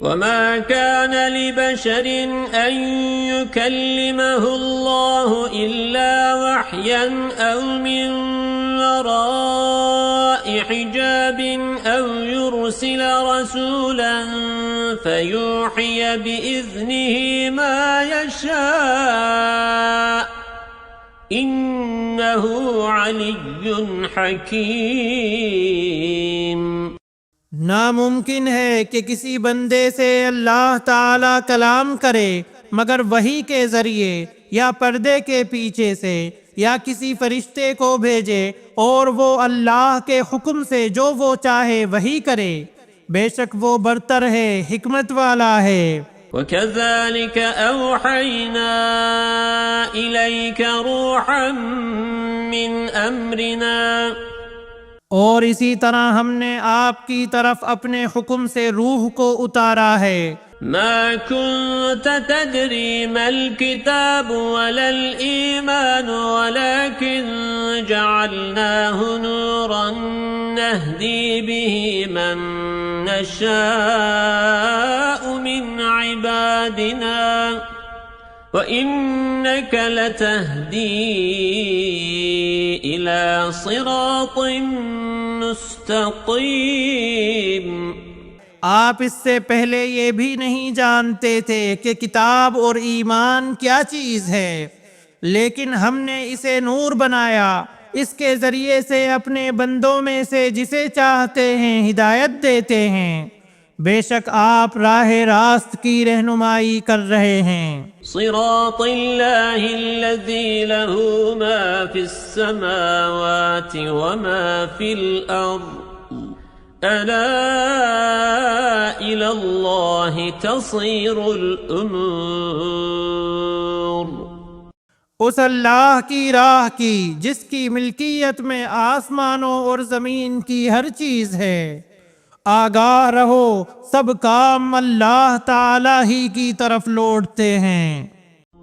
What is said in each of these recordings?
وما كان لبشر أن يكلمه الله إلا وحيا أو من وراء حجاب أو يرسل رسولا فيوحي بإذنه ما يشاء إنه علي حكيم۔ ناممکن ہے کہ کسی بندے سے اللہ تعالی کلام کرے مگر وحی کے ذریعے یا پردے کے پیچھے سے یا کسی فرشتے کو بھیجے اور وہ اللہ کے حکم سے جو وہ چاہے وحی کرے، بے شک وہ برتر ہے، حکمت والا ہے۔ وَكَذَلِكَ أَوْحَيْنَا إِلَيْكَ رُوحًا مِّنْ أَمْرِنَا، اور اسی طرح ہم نے آپ کی طرف اپنے حکم سے روح کو اتارا ہے۔ ما كنت تدري ما الكتاب ولا الإيمان ولكن جعلناه نورا نهدي به من نشاء من عبادنا وإنك لتهدي إلى صراط مستقيم۔ آپ اس سے پہلے یہ بھی نہیں جانتے تھے کہ کتاب اور ایمان کیا چیز ہے، لیکن ہم نے اسے نور بنایا، اس کے ذریعے سے اپنے بندوں میں سے جسے چاہتے ہیں ہدایت دیتے ہیں، بے شک آپ راہ راست کی رہنمائی کر رہے ہیں۔ صراط اللہ الذی له ما فی السماوات وما فی الارض الا الى اللہ تصیر الامور۔ اس اللہ کی راہ کی جس کی ملکیت میں آسمانوں اور زمین کی ہر چیز ہے، آگاہ رہو سب کام اللہ تعالی ہی کی طرف لوٹتے ہیں۔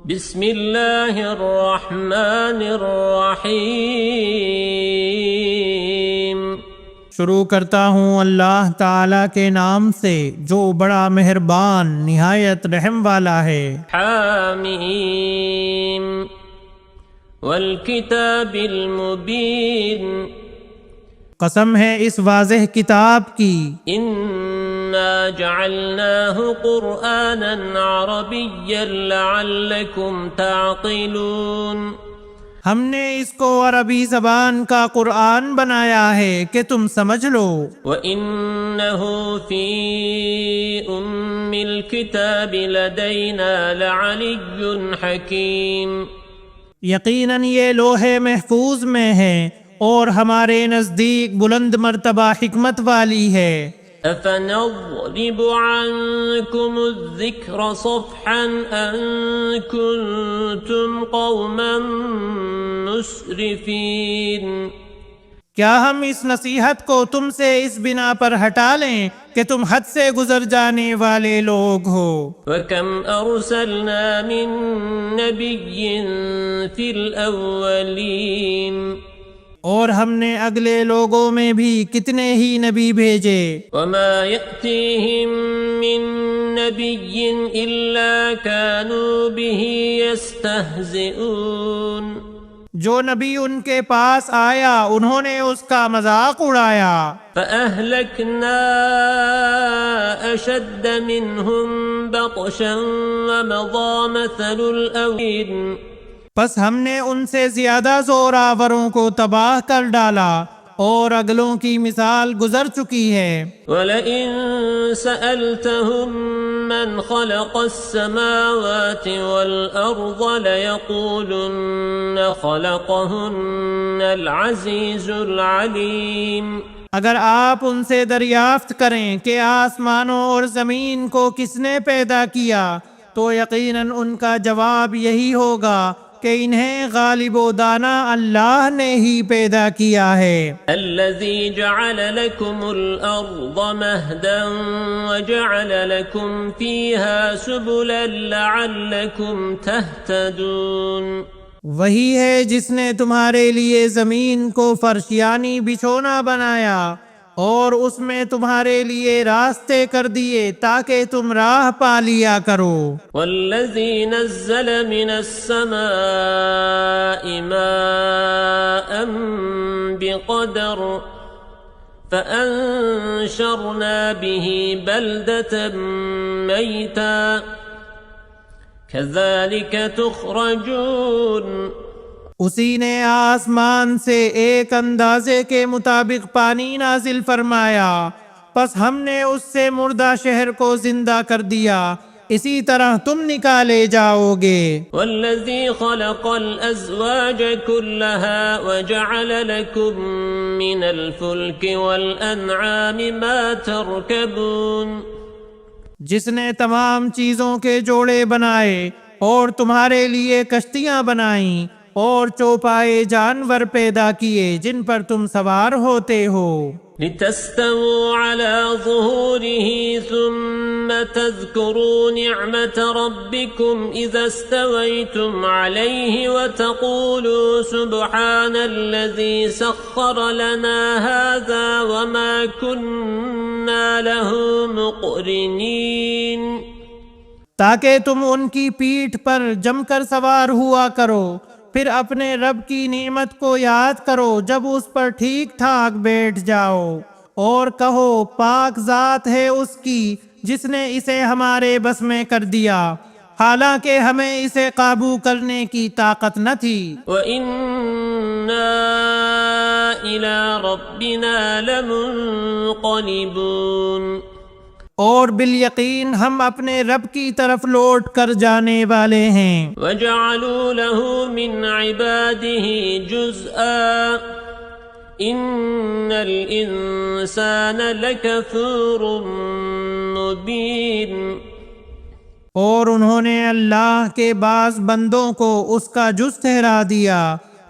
بسم اللہ الرحمن الرحیم۔ شروع کرتا ہوں اللہ تعالی کے نام سے جو بڑا مہربان نہایت رحم والا ہے۔ حامیم والکتاب المبین۔ قسم ہے اس واضح کتاب کی۔ انا جعلناہ قرآنا عربیا لعلکم تعقلون۔ ہم نے اس کو عربی زبان کا قرآن بنایا ہے کہ تم سمجھ لو۔ وَإِنَّهُ فِي أُمِّ الْكِتَابِ لَدَيْنَا لَعَلِيٌّ حَكِيمٌ۔ یقیناً یہ لوح محفوظ میں ہے اور ہمارے نزدیک بلند مرتبہ حکمت والی ہے۔ أَفَنَضْرِبُ عَنْكُمُ الذِّكْرَ صَفْحًا أَن كُنتُمْ قَوْمًا مُسْرِفِينَ۔ کیا ہم اس نصیحت کو تم سے اس بنا پر ہٹا لیں کہ تم حد سے گزر جانے والے لوگ ہو؟ وَكَمْ أَرْسَلْنَا مِن نَّبِيٍّ فِي الْأَوَّلِينَ۔ اور ہم نے اگلے لوگوں میں بھی کتنے ہی نبی بھیجے۔ وَمَا يَأْتِيهِم مِّن نَّبِيٍّ إِلَّا كَانُوا بِهِ يَسْتَهْزِئُونَ۔ جو نبی ان کے پاس آیا انہوں نے اس کا مذاق اڑایا۔ فَأَهْلَكْنَا أَشَدَّ مِنْهُمْ بَطْشًا وَمَضَىٰ مَثَلُ الْأَوَّلِينَ۔ پس ہم نے ان سے زیادہ زور آوروں کو تباہ کر ڈالا اور اگلوں کی مثال گزر چکی ہے۔ وَلَئِن سَأَلْتَهُم مَّنْ خَلَقَ السَّمَاوَاتِ وَالْأَرْضَ لَيَقُولُنَّ خَلَقَهُنَّ الْعَزِيزُ الْعَلِيمُ۔ اگر آپ ان سے دریافت کریں کہ آسمانوں اور زمین کو کس نے پیدا کیا تو یقیناً ان کا جواب یہی ہوگا کہ انہیں غالب و دانا اللہ نے ہی پیدا کیا ہے۔ الذي جعل لكم الأرض مهدا وجعل لكم فيها سبلا لعلكم تهتدون۔ وہی ہے جس نے تمہارے لیے زمین کو فرش یعنی بچھونا بنایا اور اس میں تمہارے لیے راستے کر دیے تاکہ تم راہ پا لیا کرو۔ والذی نزل من السماء ماء بقدر فأنشرنا به بلدة ميتا كذلك تخرجون۔ اسی نے آسمان سے ایک اندازے کے مطابق پانی نازل فرمایا، پس ہم نے اس سے مردہ شہر کو زندہ کر دیا، اسی طرح تم نکالے جاؤ گے۔ والذی خلق الازواج كلها وجعل لكم من الفلك والانعام ما تركبون۔ جس نے تمام چیزوں کے جوڑے بنائے اور تمہارے لیے کشتیاں بنائیں اور چوپائے جانور پیدا کیے جن پر تم سوار ہوتے ہو۔ لتستووا على ظهوره ثم تذكروا نعمة ربكم إذا استويتم عليه وتقولوا سبحان الذي سخر لنا هذا وما كنا له مقرنين، تاکہ تم ان کی پیٹھ پر جم کر سوار ہوا کرو، پھر اپنے رب کی نعمت کو یاد کرو جب اس پر ٹھیک ٹھاک بیٹھ جاؤ، اور کہو پاک ذات ہے اس کی جس نے اسے ہمارے بس میں کر دیا، حالانکہ ہمیں اسے قابو کرنے کی طاقت نہ تھی۔ وَإِنَّا إِلَى رَبِّنَا لَمُنقَلِبُونَ، اور بالیقین ہم اپنے رب کی طرف لوٹ کر جانے والے ہیں۔ وَجَعَلُوا لَهُ مِنْ عِبَادِهِ جُزْءًا إِنَّ الْإِنسَانَ لَكَفُورٌ مُبِينٌ، اور انہوں نے اللہ کے بعض بندوں کو اس کا جز ٹھہرا دیا،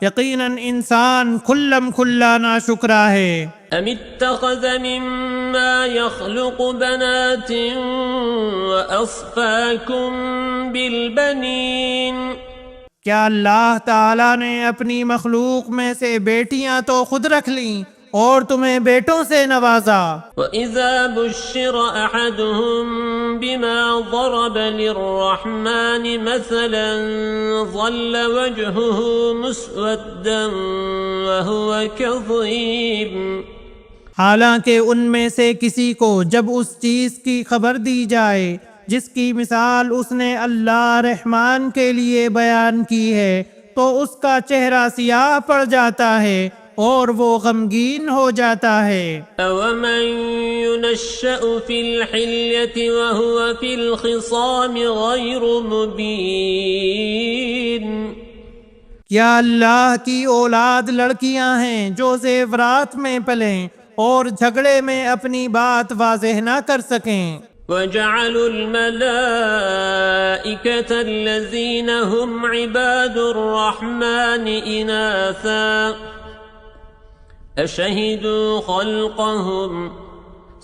یقیناً انسان کھلم کھلا ناشکرا ہے۔ أَمِ اتَّخَذَ مِمَّا يَخْلُقُ بَنَاتٍ وَأَصْفَاكُمْ بِالْبَنِينَ، کیا اللہ تعالیٰ نے اپنی مخلوق میں سے بیٹیاں تو خود رکھ لیں اور تمہیں بیٹوں سے نوازا۔ وَإِذَا بُشِّرَ أَحَدُهُم بِمَا ضَرَبَ لِلرَّحْمَنِ مَثَلًا ظَلَّ وَجْهُهُ مُسْوَدًّا وَهُوَ كَظِيمٌ، حالانکہ ان میں سے کسی کو جب اس چیز کی خبر دی جائے جس کی مثال اس نے اللہ رحمان کے لیے بیان کی ہے تو اس کا چہرہ سیاہ پڑ جاتا ہے اور وہ غمگین ہو جاتا ہے۔ أَوَمَن يُنَشَّأُ فِي الْحِلْيَةِ وَهُوَ فِي الْخِصَامِ غَيْرُ مُبِينٍ، کیا اللہ کی اولاد لڑکیاں ہیں جو زیورات میں پلیں اور جھگڑے میں اپنی بات واضح نہ کر سکیں۔ وَجَعَلُوا الْمَلَائِكَةَ الَّذِينَ هُمْ عِبَادُ الرَّحْمَنِ إِنَاثًا أَشَهِدُوا خَلْقَهُمْ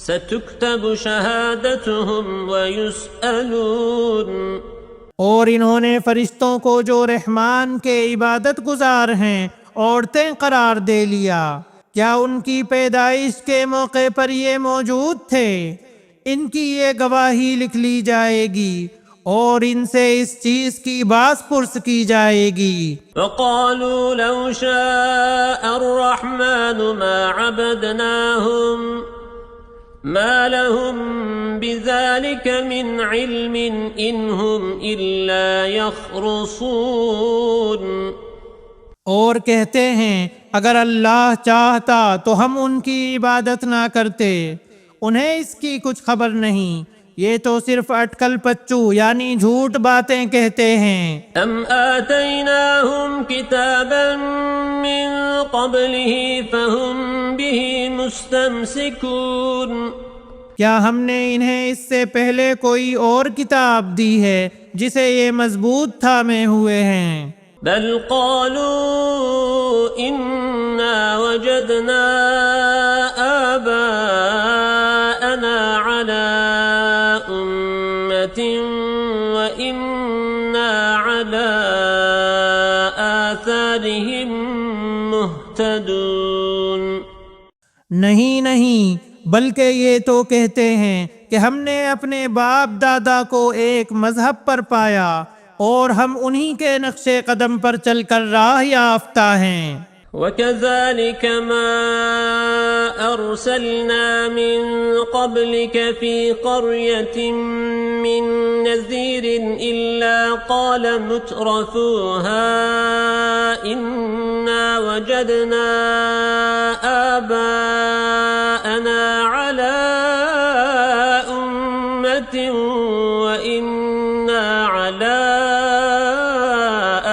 سَتُكْتَبُ شَهَادَتُهُمْ وَيُسْأَلُونَ، اور انہوں نے فرشتوں کو جو رحمان کے عبادت گزار ہیں عورتیں قرار دے لیا، کیا ان کی پیدائش کے موقع پر یہ موجود تھے؟ ان کی یہ گواہی لکھ لی جائے گی اور ان سے اس چیز کی باز پرس کی جائے گی۔ وَقَالُوا لَوْ شَاءَ الرَّحْمَنُ مَا عَبَدْنَاهُمْ مَا لَهُمْ بِذَلِكَ مِنْ عِلْمٍ إِنْ هُمْ إِلَّا يَخْرُصُونَ، اور کہتے ہیں اگر اللہ چاہتا تو ہم ان کی عبادت نہ کرتے، انہیں اس کی کچھ خبر نہیں، یہ تو صرف اٹکل پچو یعنی جھوٹ باتیں کہتے ہیں۔ أَمْ آتَيْنَاهُمْ كِتَابًا مِّن قَبْلِهِ فَهُمْ بِهِ مُسْتَمْسِكُونَ، کیا ہم نے انہیں اس سے پہلے کوئی اور کتاب دی ہے جسے یہ مضبوط تھامے ہوئے ہیں؟ بل قالوا إنا وجدنا آباءنا على أمة وإنا على آثارهم مهتدون، نہیں نہیں، بلکہ یہ تو کہتے ہیں کہ ہم نے اپنے باپ دادا کو ایک مذہب پر پایا اور ہم انہی کے نقش قدم پر چل کر راہ یافتہ ہیں۔ وكذلك ما أرسلنا من قبلك في قرية من نذير إلا قال مترفوها إنا وجدنا آباءنا على أمة وإنا على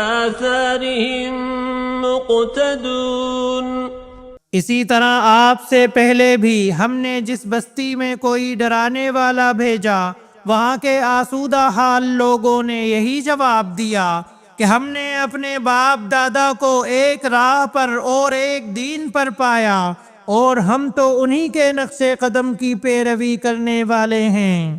آثارهم مقتدون۔ اسی طرح آپ سے پہلے بھی ہم نے جس بستی میں کوئی ڈرانے والا بھیجا، وہاں کے آسودہ حال لوگوں نے یہی جواب دیا کہ ہم نے اپنے باپ دادا کو ایک راہ پر اور ایک دین پر پایا اور ہم تو انہی کے نقش قدم کی پیروی کرنے والے ہیں۔